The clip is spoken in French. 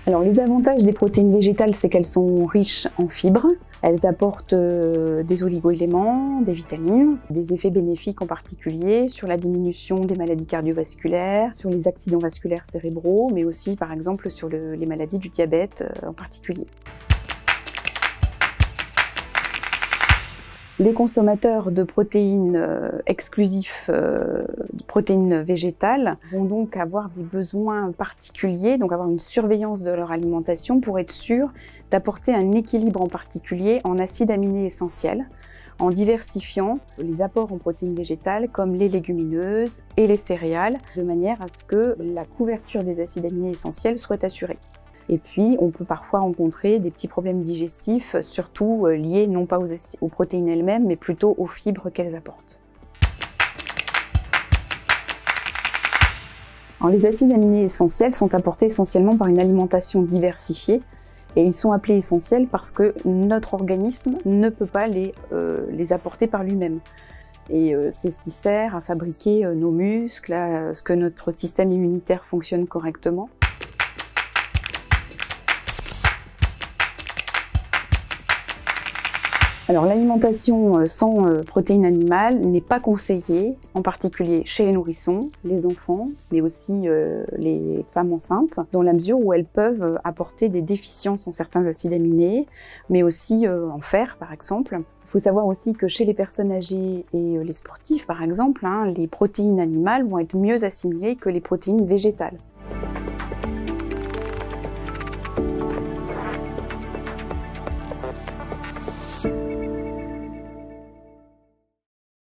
Alors, les avantages des protéines végétales, c'est qu'elles sont riches en fibres, elles apportent des oligo-éléments, des vitamines, des effets bénéfiques en particulier sur la diminution des maladies cardiovasculaires, sur les accidents vasculaires cérébraux, mais aussi par exemple sur les maladies du diabète en particulier. Les consommateurs de protéines exclusifs, de protéines végétales, vont donc avoir des besoins particuliers, donc avoir une surveillance de leur alimentation pour être sûr d'apporter un équilibre en particulier en acides aminés essentiels, en diversifiant les apports en protéines végétales comme les légumineuses et les céréales, de manière à ce que la couverture des acides aminés essentiels soit assurée. Et puis, on peut parfois rencontrer des petits problèmes digestifs, surtout liés non pas aux protéines elles-mêmes, mais plutôt aux fibres qu'elles apportent. Alors, les acides aminés essentiels sont apportés essentiellement par une alimentation diversifiée, et ils sont appelés essentiels parce que notre organisme ne peut pas les apporter par lui-même. Et c'est ce qui sert à fabriquer nos muscles, à ce que notre système immunitaire fonctionne correctement. Alors, l'alimentation sans protéines animales n'est pas conseillée, en particulier chez les nourrissons, les enfants, mais aussi les femmes enceintes, dans la mesure où elles peuvent apporter des déficiences en certains acides aminés, mais aussi en fer, par exemple. Il faut savoir aussi que chez les personnes âgées et les sportifs, par exemple, les protéines animales vont être mieux assimilées que les protéines végétales.